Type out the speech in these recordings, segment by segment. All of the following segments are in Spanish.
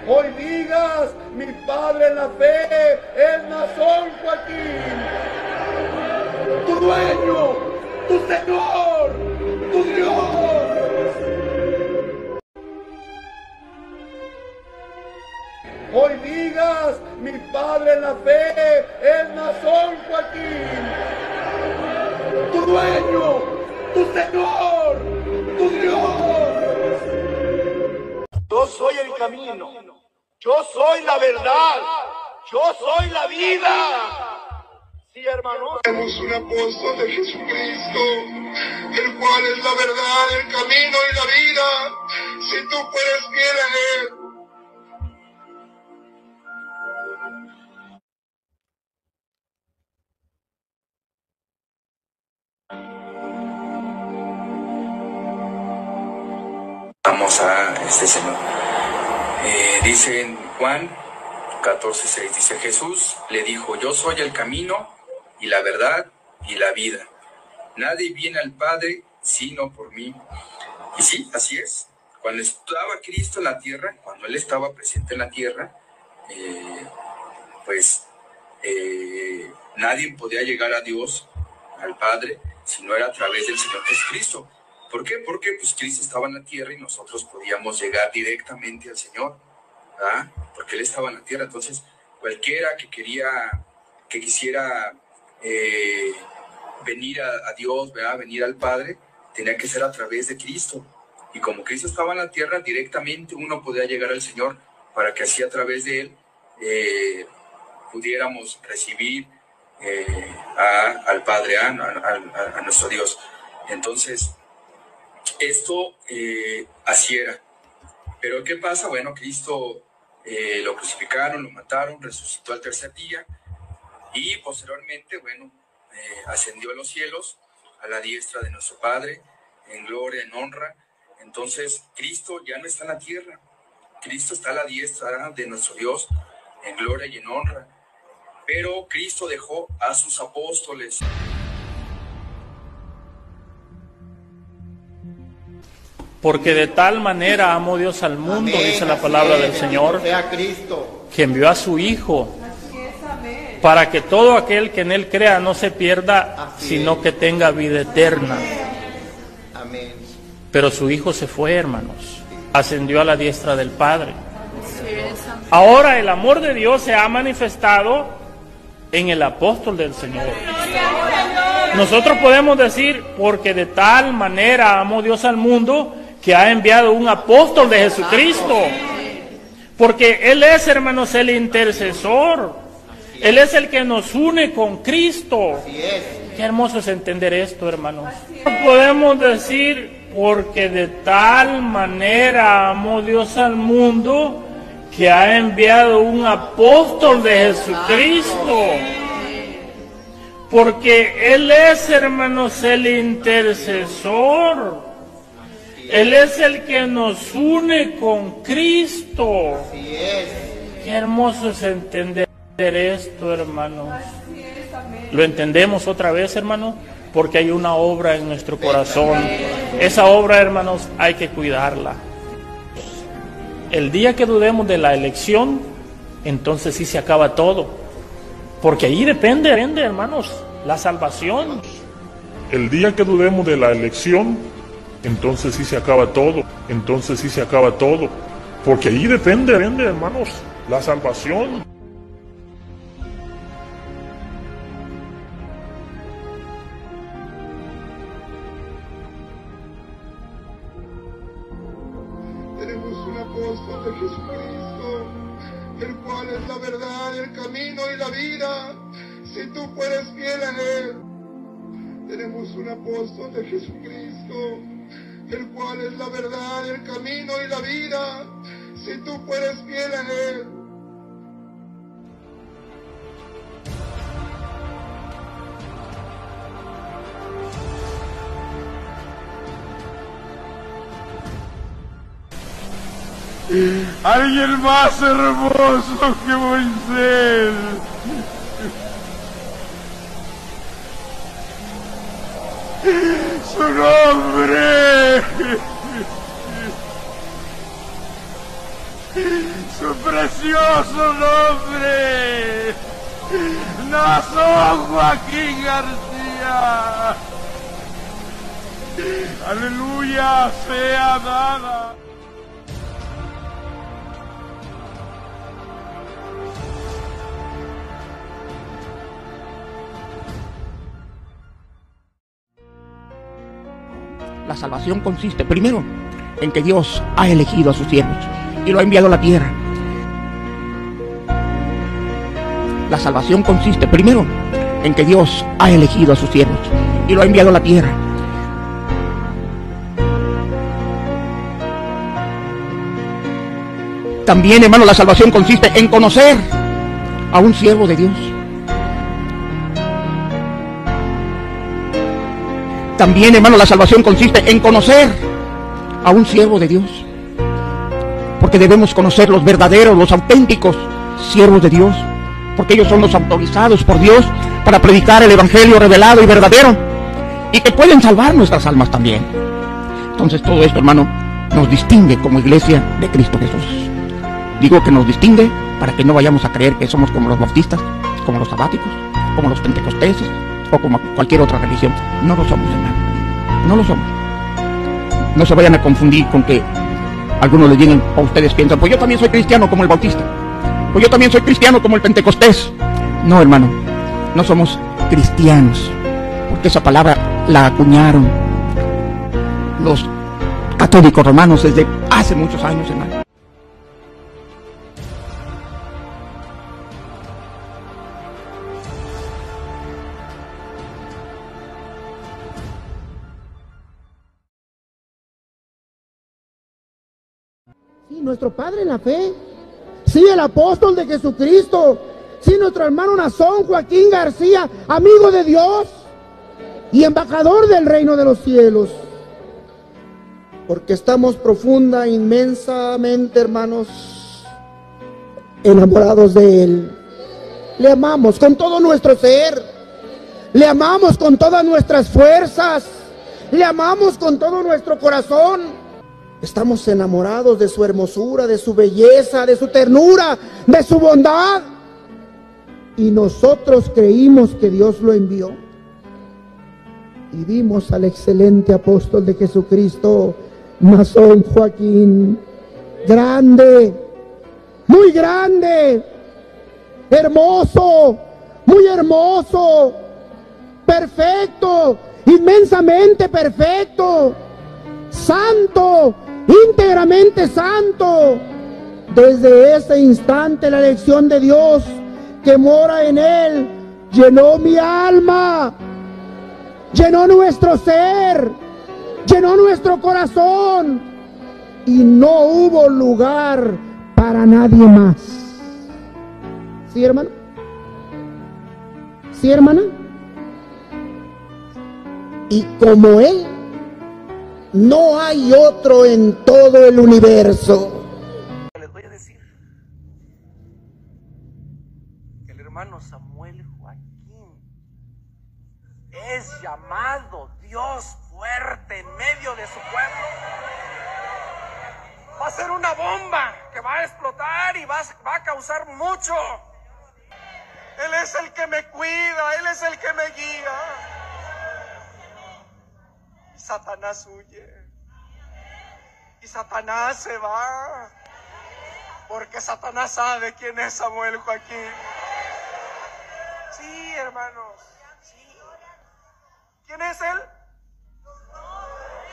Hoy digas, mi padre en la fe es Nazón Joaquín, tu dueño, tu Señor, tu Dios. Hoy digas, mi padre en la fe es Nazón Joaquín, tu dueño, tu Señor, tu Dios. Yo soy el camino, yo soy la verdad, yo soy la vida. Sí, hermanos. Tenemos un apóstol de Jesucristo, el cual es la verdad, el camino y la vida. Si tú puedes fiel en él. Vamos a este Señor. Dice en Juan 14:6, dice: Jesús le dijo: yo soy el camino y la verdad y la vida. Nadie viene al Padre sino por mí. Y sí, así es. Cuando estaba Cristo en la tierra, cuando Él estaba presente en la tierra, nadie podía llegar a Dios, al Padre, si no era a través del Señor Jesucristo. ¿Por qué? Porque pues Cristo estaba en la tierra y nosotros podíamos llegar directamente al Señor, ¿verdad? Porque Él estaba en la tierra. Entonces, cualquiera que quisiera venir a Dios, ¿verdad? Venir al Padre, tenía que ser a través de Cristo. Y como Cristo estaba en la tierra, directamente uno podía llegar al Señor para que así a través de Él pudiéramos recibir al Padre, a nuestro Dios. Entonces, esto así era. Pero ¿qué pasa? Bueno, Cristo lo crucificaron, lo mataron, resucitó al tercer día y posteriormente, bueno, ascendió a los cielos, a la diestra de nuestro Padre, en gloria, en honra. Entonces, Cristo ya no está en la tierra. Cristo está a la diestra de nuestro Dios, en gloria y en honra. Pero Cristo dejó a sus apóstoles. Porque de tal manera amó Dios al mundo, amén, dice la palabra del Señor, sea Cristo, que envió a su Hijo, para que todo aquel que en Él crea no se pierda, sino que tenga vida eterna. Amén. Pero su Hijo se fue, hermanos, ascendió a la diestra del Padre. Ahora el amor de Dios se ha manifestado en el apóstol del Señor. Nosotros podemos decir, porque de tal manera amó Dios al mundo, que ha enviado un apóstol de Jesucristo. Porque Él es, hermanos, el intercesor. Él es el que nos une con Cristo. Qué hermoso es entender esto, hermanos. Podemos decir, porque de tal manera amó Dios al mundo, que ha enviado un apóstol de Jesucristo. Porque Él es, hermanos, el intercesor. Él es el que nos une con Cristo. Qué hermoso es entender esto, hermanos. ¿Lo entendemos otra vez, hermano? Porque hay una obra en nuestro corazón. Esa obra, hermanos, hay que cuidarla. El día que dudemos de la elección, entonces sí se acaba todo. Porque ahí depende, hermanos, la salvación. El día que dudemos de la elección, entonces sí se acaba todo. Entonces sí se acaba todo. Porque ahí depende, hermanos, la salvación. Tenemos un apóstol de Jesucristo, el cual es la verdad, el camino y la vida. Si tú puedes fiel en él. Tenemos un apóstol de Jesucristo, el cual es la verdad, el camino y la vida. Si tú puedes fiel en él. Alguien más hermoso que Moisés. Su nombre su precioso nombre. Nazón Joaquín García. Aleluya sea dada. La salvación consiste primero en que Dios ha elegido a sus siervos y lo ha enviado a la tierra. La salvación consiste primero en que Dios ha elegido a sus siervos y lo ha enviado a la tierra. También, hermano, la salvación consiste en conocer a un siervo de Dios. También, hermano, la salvación consiste en conocer a un siervo de Dios. Porque debemos conocer los verdaderos, los auténticos siervos de Dios. Porque ellos son los autorizados por Dios para predicar el evangelio revelado y verdadero. Y que pueden salvar nuestras almas también. Entonces todo esto, hermano, nos distingue como iglesia de Cristo Jesús. Digo que nos distingue para que no vayamos a creer que somos como los bautistas, como los sabáticos, como los pentecosteses o como cualquier otra religión. No lo somos, hermano. No lo somos. No se vayan a confundir con que algunos les digan o ustedes piensan, pues yo también soy cristiano como el bautista. Pues yo también soy cristiano como el pentecostés. No, hermano. No somos cristianos. Porque esa palabra la acuñaron los católicos romanos desde hace muchos años, hermano. Sí, nuestro padre en la fe. Sí, el apóstol de Jesucristo. Sí, nuestro hermano Nazón Joaquín García, amigo de Dios y embajador del reino de los cielos. Porque estamos profunda, inmensamente, hermanos, enamorados de Él. Le amamos con todo nuestro ser. Le amamos con todas nuestras fuerzas. Le amamos con todo nuestro corazón. Estamos enamorados de su hermosura, de su belleza, de su ternura, de su bondad. Y nosotros creímos que Dios lo envió. Y vimos al excelente apóstol de Jesucristo, Nazón Joaquín, grande, muy grande, hermoso, muy hermoso, perfecto, inmensamente perfecto, santo, íntegramente santo. Desde ese instante la elección de Dios que mora en Él llenó mi alma, llenó nuestro ser, llenó nuestro corazón y no hubo lugar para nadie más. ¿Sí, hermano? ¿Sí, hermana? Y como Él, no hay otro en todo el universo. Les voy a decir que el hermano Samuel Joaquín es llamado Dios fuerte en medio de su pueblo. Va a ser una bomba que va a explotar y va a causar mucho. Él es el que me cuida, Él es el que me guía. Satanás huye y Satanás se va, porque Satanás sabe quién es Samuel Joaquín. Sí, hermanos, sí. ¿Quién es él?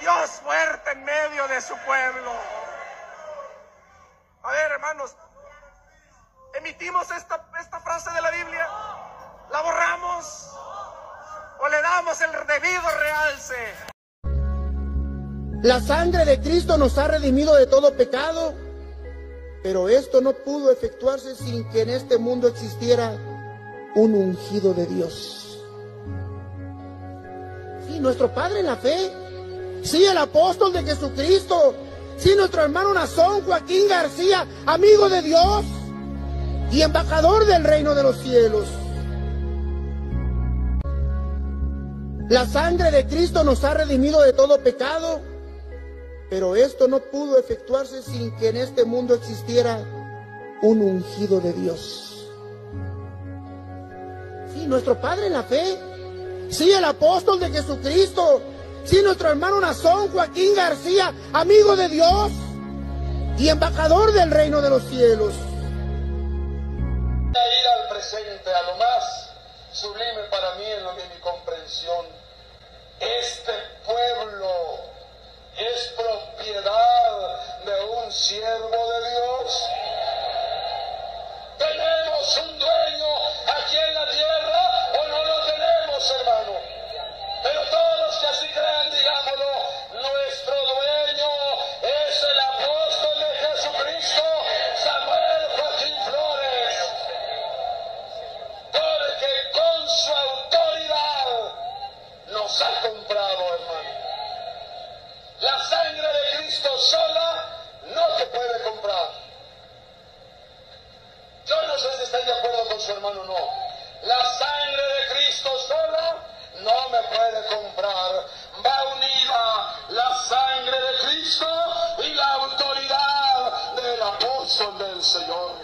Dios fuerte en medio de su pueblo. A ver, hermanos, emitimos esta frase de la Biblia, la borramos o le damos el debido realce. La sangre de Cristo nos ha redimido de todo pecado, pero esto no pudo efectuarse sin que en este mundo existiera un ungido de Dios. Sí, nuestro Padre en la fe. Sí, el apóstol de Jesucristo. Sí, nuestro hermano Nazón Joaquín García, amigo de Dios y embajador del reino de los cielos. La sangre de Cristo nos ha redimido de todo pecado, Pero esto no pudo efectuarse sin que en este mundo existiera un ungido de Dios. Sí, nuestro padre en la fe. Sí, el apóstol de Jesucristo. Sí, nuestro hermano Nazón Joaquín García, amigo de Dios y embajador del reino de los cielos. Ir al presente, a lo más sublime para mí en lo de mi comprensión. Este pueblo es propiedad de un siervo de Dios. ¿Tenemos un dueño aquí en la tierra o no lo tenemos, hermano? Pero todos los que así crean, digámoslo, nuestro dueño es el apóstol de Jesucristo, Samuel Joaquín Flores. Porque con su autoridad nos ha comprado, hermano. La sangre de Cristo sola no te puede comprar. Yo no sé si estáis de acuerdo con su hermano o no. La sangre de Cristo sola no me puede comprar. Va unida la sangre de Cristo y la autoridad del apóstol del Señor.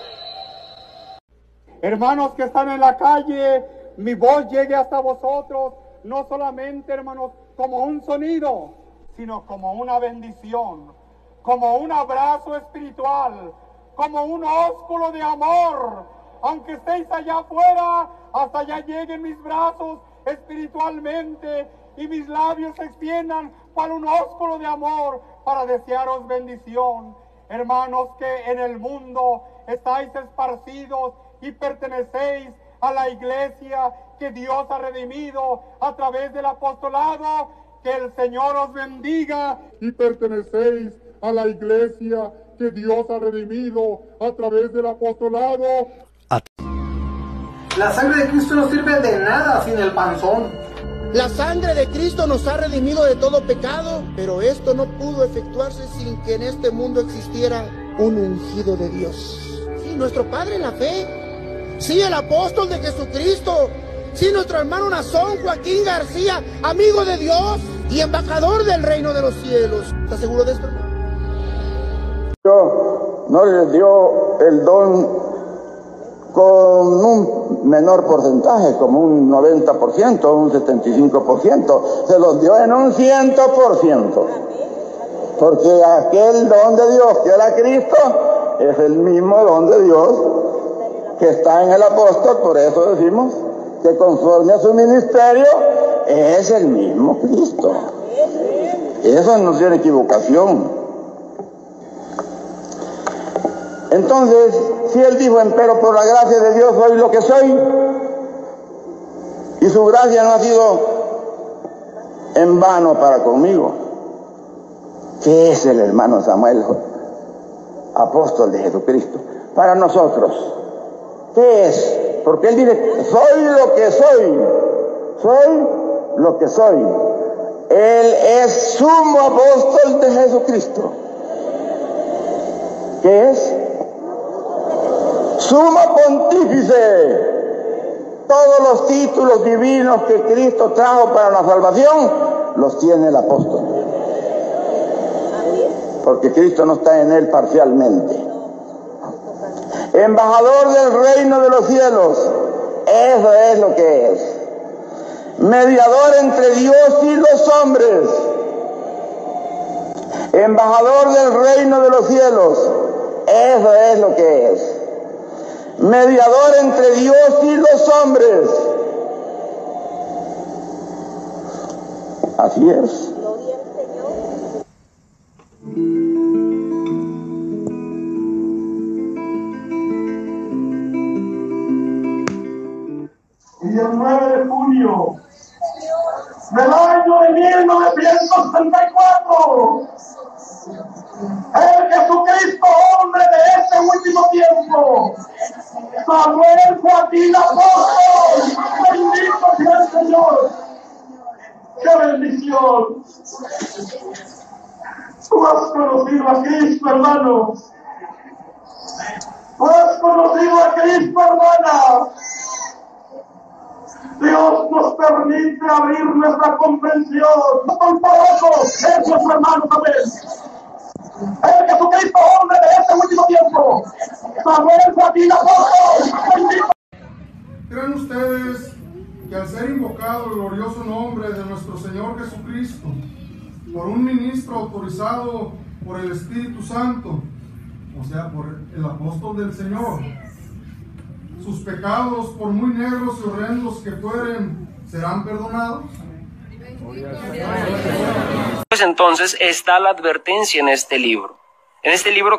Hermanos que están en la calle, mi voz llegue hasta vosotros, no solamente, hermanos, como un sonido, sino como una bendición, como un abrazo espiritual, como un ósculo de amor. Aunque estéis allá afuera, hasta allá lleguen mis brazos espiritualmente y mis labios se extiendan para un ósculo de amor, para desearos bendición. Hermanos que en el mundo estáis esparcidos y pertenecéis a la iglesia que Dios ha redimido a través del apostolado, que el Señor os bendiga. Y pertenecéis a la iglesia que Dios ha redimido a través del apostolado. La sangre de Cristo no sirve de nada sin el panzón. La sangre de Cristo nos ha redimido de todo pecado, pero esto no pudo efectuarse sin que en este mundo existiera un ungido de Dios. Sí, nuestro padre en la fe. Sí, el apóstol de Jesucristo. Sí, nuestro hermano Nazón Joaquín García, amigo de Dios y embajador del reino de los cielos. ¿Estás seguro de esto? Dios no les dio el don con un menor porcentaje, como un 90%, un 75%, se los dio en un 100%. Porque aquel don de Dios que era Cristo es el mismo don de Dios que está en el apóstol, por eso decimos que conforme a su ministerio es el mismo Cristo. Eso no tiene equivocación. Entonces, si él dijo, empero por la gracia de Dios soy lo que soy, y su gracia no ha sido en vano para conmigo, ¿qué es el hermano Samuel, apóstol de Jesucristo? Para nosotros, ¿qué es? Porque él dice, soy lo que soy, soy lo que soy. Él es sumo apóstol de Jesucristo. ¿Qué es? Sumo pontífice. Todos los títulos divinos que Cristo trajo para la salvación los tiene el apóstol. Porque Cristo no está en él parcialmente. Embajador del reino de los cielos, eso es lo que es. Mediador entre Dios y los hombres. Embajador del reino de los cielos, eso es lo que es. Mediador entre Dios y los hombres. Así es. Y el 9 de junio del año de 1974, el Jesucristo, hombre de este último tiempo, Samuel Joaquín Apóstol, bendito sea el Señor. ¡Qué bendición! Tú has conocido a Cristo, hermano. Tú has conocido a Cristo, hermana. Dios nos permite abrir nuestra comprensión. Con todos esos hermanos, amén. El Jesucristo, hombre de este último tiempo. Samuel Joaquín Apóstol. ¿Creen ustedes que al ser invocado el glorioso nombre de nuestro Señor Jesucristo por un ministro autorizado por el Espíritu Santo, o sea, por el apóstol del Señor, sus pecados, por muy negros y horrendos que fueren, serán perdonados? Pues entonces está la advertencia en este libro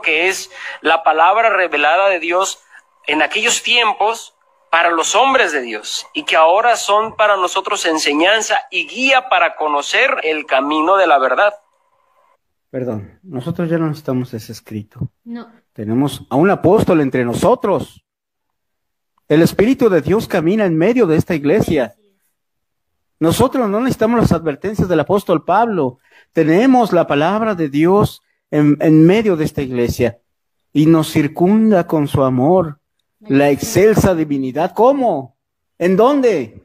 que es la palabra revelada de Dios en aquellos tiempos para los hombres de Dios y que ahora son para nosotros enseñanza y guía para conocer el camino de la verdad. Perdón, nosotros ya no necesitamos ese escrito. No. Tenemos a un apóstol entre nosotros. El Espíritu de Dios camina en medio de esta iglesia. Nosotros no necesitamos las advertencias del apóstol Pablo. Tenemos la palabra de Dios en medio de esta iglesia y nos circunda con su amor. La excelsa divinidad. ¿Cómo? ¿En dónde?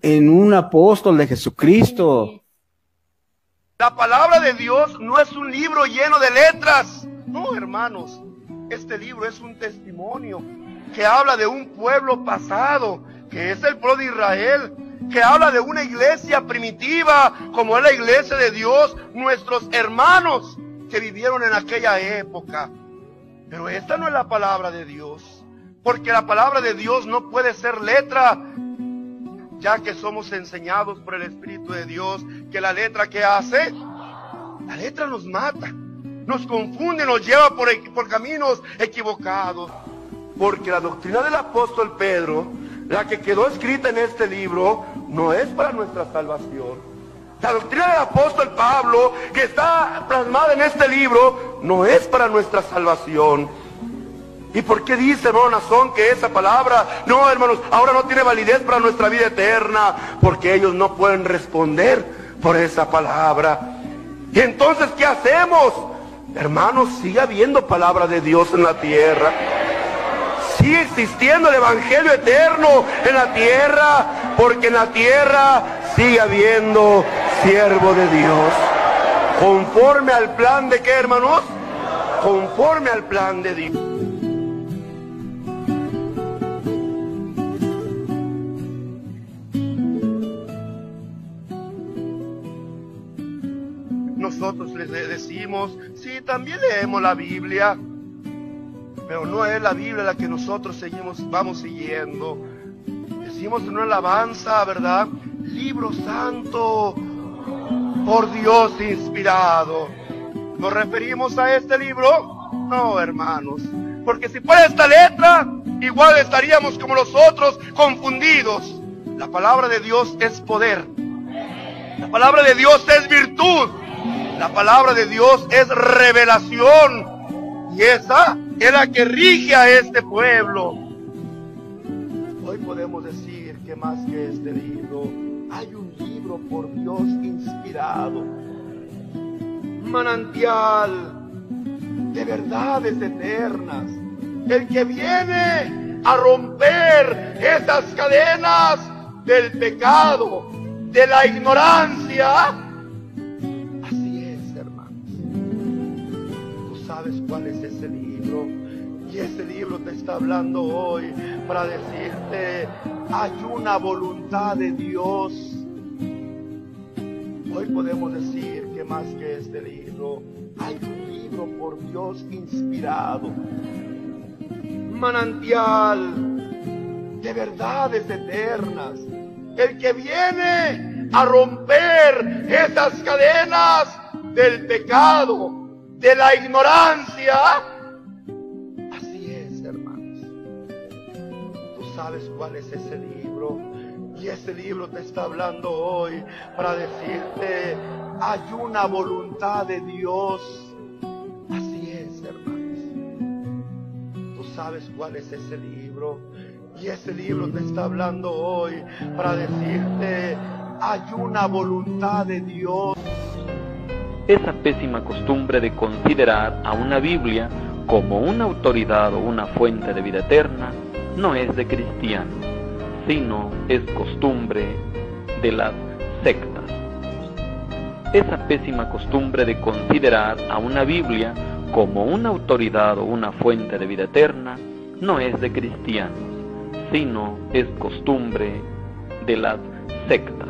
En un apóstol de Jesucristo. La palabra de Dios no es un libro lleno de letras. No, hermanos. Este libro es un testimonio que habla de un pueblo pasado, que es el pueblo de Israel, que habla de una iglesia primitiva, como es la iglesia de Dios, nuestros hermanos que vivieron en aquella época. Pero esta no es la palabra de Dios. Porque la palabra de Dios no puede ser letra, ya que somos enseñados por el Espíritu de Dios que la letra ¿qué hace? La letra nos mata, nos confunde, nos lleva por caminos equivocados. Porque la doctrina del apóstol Pedro, la que quedó escrita en este libro, no es para nuestra salvación. La doctrina del apóstol Pablo, que está plasmada en este libro, no es para nuestra salvación. ¿Y por qué dice, hermano Nazón, que esa palabra, no, hermanos, ahora no tiene validez para nuestra vida eterna? Porque ellos no pueden responder por esa palabra. Y entonces, ¿qué hacemos? Hermanos, sigue habiendo palabra de Dios en la tierra. Sigue existiendo el evangelio eterno en la tierra, porque en la tierra sigue habiendo siervo de Dios. Conforme al plan de ¿qué, hermanos? Conforme al plan de Dios. Nosotros les decimos, sí, también leemos la Biblia, pero no es la Biblia la que nosotros vamos siguiendo. Decimos en una alabanza, ¿verdad? Libro santo, por Dios inspirado. ¿Nos referimos a este libro? No, hermanos, porque si fuera esta letra, igual estaríamos como los otros, confundidos. La palabra de Dios es poder. La palabra de Dios es virtud. La palabra de Dios es revelación. Y esa es la que rige a este pueblo. Hoy podemos decir que más que este libro, hay un libro por Dios inspirado. Manantial de verdades eternas. El que viene a romper esas cadenas del pecado, de la ignorancia. ¿Sabes cuál es ese libro? Y ese libro te está hablando hoy para decirte, hay una voluntad de Dios. Hoy podemos decir que más que este libro, hay un libro por Dios inspirado. Manantial de verdades eternas. El que viene a romper esas cadenas del pecado, de la ignorancia. Así es, hermanos. Tú sabes cuál es ese libro. Y ese libro te está hablando hoy para decirte, hay una voluntad de Dios. Así es, hermanos. Tú sabes cuál es ese libro. Y ese libro te está hablando hoy para decirte, hay una voluntad de Dios. Esa pésima costumbre de considerar a una Biblia como una autoridad o una fuente de vida eterna no es de cristiano, sino es costumbre de las sectas. esa pésima costumbre de considerar a una Biblia como una autoridad o una fuente de vida eterna no es de cristianos, sino es costumbre de las sectas.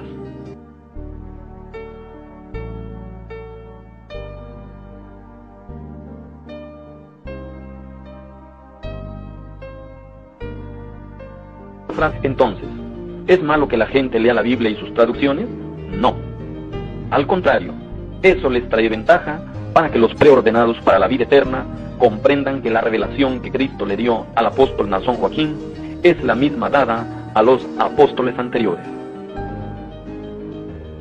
Entonces, ¿es malo que la gente lea la Biblia y sus traducciones? No. Al contrario, eso les trae ventaja para que los preordenados para la vida eterna comprendan que la revelación que Cristo le dio al apóstol Nazón Joaquín es la misma dada a los apóstoles anteriores.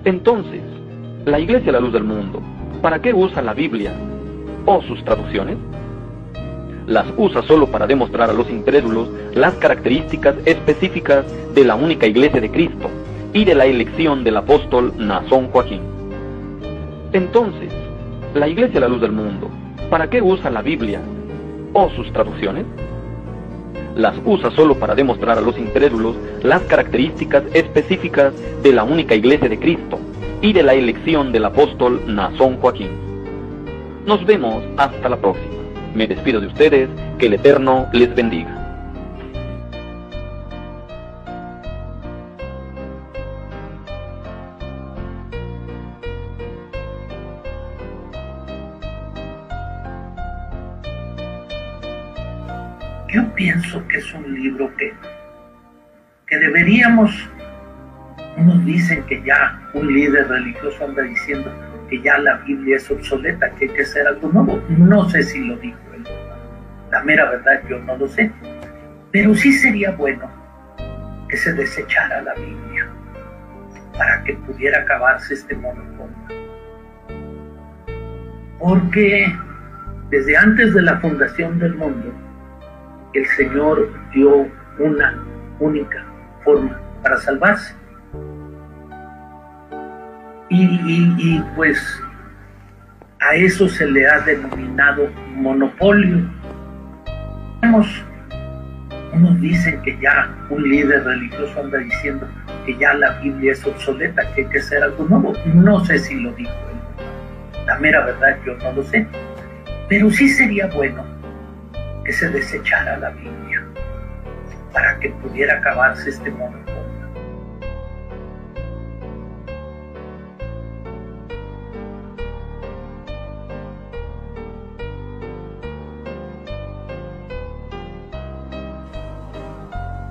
Entonces, la Iglesia La Luz del Mundo, ¿para qué usa la Biblia o sus traducciones? Las usa solo para demostrar a los incrédulos las características específicas de la única Iglesia de Cristo y de la elección del apóstol Nazón Joaquín. Entonces, la Iglesia La Luz del Mundo, ¿para qué usa la Biblia o sus traducciones? Las usa solo para demostrar a los incrédulos las características específicas de la única Iglesia de Cristo y de la elección del apóstol Nazón Joaquín. Nos vemos hasta la próxima. Me despido de ustedes, que el Eterno les bendiga. Yo pienso que es un libro que deberíamos, unos dicen que ya un líder religioso anda diciendo que ya la Biblia es obsoleta, que hay que hacer algo nuevo. No sé si lo dijo él. La mera verdad yo no lo sé. Pero sí sería bueno que se desechara la Biblia para que pudiera acabarse este monopolio. Porque desde antes de la fundación del mundo, el Señor dio una única forma para salvarse. Y pues a eso se le ha denominado monopolio. Unos dicen que ya un líder religioso anda diciendo que ya la Biblia es obsoleta, que hay que hacer algo nuevo. No sé si lo dijo él. La mera verdad yo no lo sé. Pero sí sería bueno que se desechara la Biblia para que pudiera acabarse este monopolio.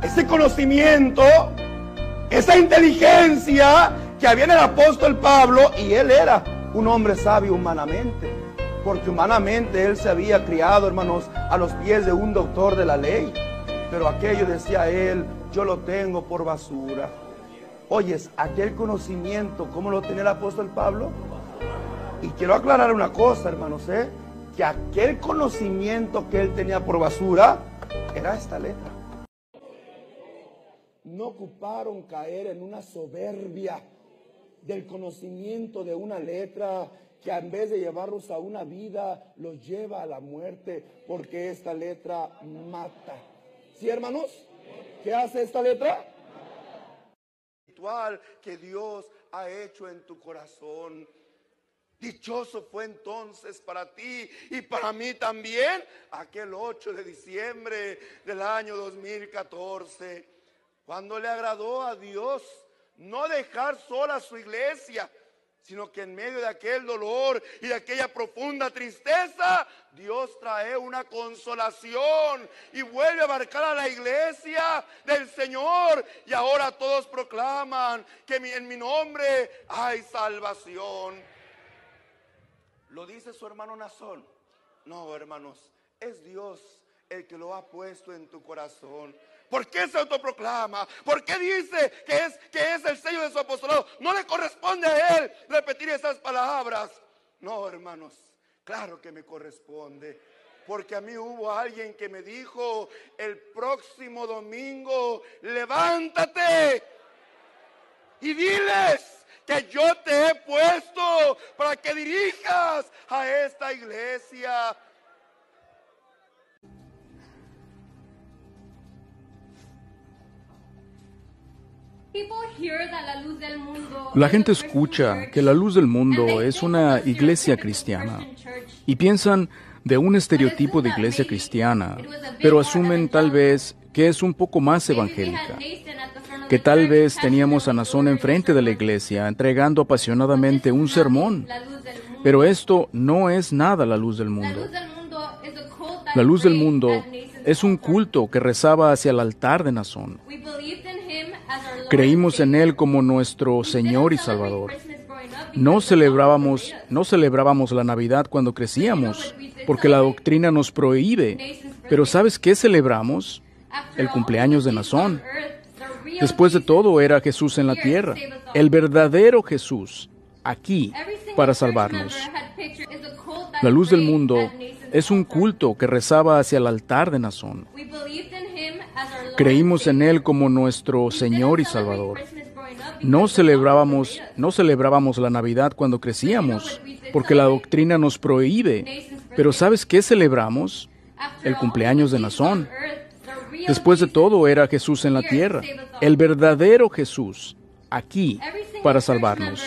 Ese conocimiento, esa inteligencia que había en el apóstol Pablo, y él era un hombre sabio humanamente, porque humanamente él se había criado, hermanos, a los pies de un doctor de la ley, pero aquello, decía él, yo lo tengo por basura. Oyes, aquel conocimiento, ¿cómo lo tenía el apóstol Pablo? Y quiero aclarar una cosa, hermanos, que aquel conocimiento que él tenía por basura era esta letra. No ocuparon caer en una soberbia del conocimiento de una letra que en vez de llevarlos a una vida, los lleva a la muerte, porque esta letra mata. ¿Sí, hermanos? ¿Qué hace esta letra? Espiritual que Dios ha hecho en tu corazón. Dichoso fue entonces para ti y para mí también aquel 8 de diciembre del año 2014. Cuando le agradó a Dios no dejar sola a su iglesia, sino que en medio de aquel dolor y de aquella profunda tristeza, Dios trae una consolación y vuelve a abarcar a la iglesia del Señor. Y ahora todos proclaman que en mi nombre hay salvación. ¿Lo dice su hermano Nazón? No, hermanos, es Dios el que lo ha puesto en tu corazón. ¿Por qué se autoproclama? ¿Por qué dice que es el sello de su apostolado? No le corresponde a él repetir esas palabras. No, hermanos, claro que me corresponde. Porque a mí hubo alguien que me dijo el próximo domingo, levántate y diles que yo te he puesto para que dirijas a esta iglesia. La gente escucha que la Luz del Mundo es una iglesia cristiana y piensan de un estereotipo de iglesia cristiana, pero asumen tal vez que es un poco más evangélica, que tal vez teníamos a Nazón enfrente de la iglesia entregando apasionadamente un sermón, pero esto no es nada la Luz del Mundo. La Luz del Mundo es un culto que rezaba hacia el altar de Nazón. Creímos en Él como nuestro Señor y Salvador. No celebrábamos la Navidad cuando crecíamos, porque la doctrina nos prohíbe. Pero ¿sabes qué celebramos? El cumpleaños de Nazón. Después de todo, era Jesús en la tierra, el verdadero Jesús, aquí, para salvarnos. La Luz del Mundo es un culto que rezaba hacia el altar de Nazón. Creímos en Él como nuestro Señor y Salvador. No celebrábamos la Navidad cuando crecíamos, porque la doctrina nos prohíbe. Pero ¿sabes qué celebramos? El cumpleaños de Nazón. Después de todo, era Jesús en la tierra, el verdadero Jesús, aquí, para salvarnos.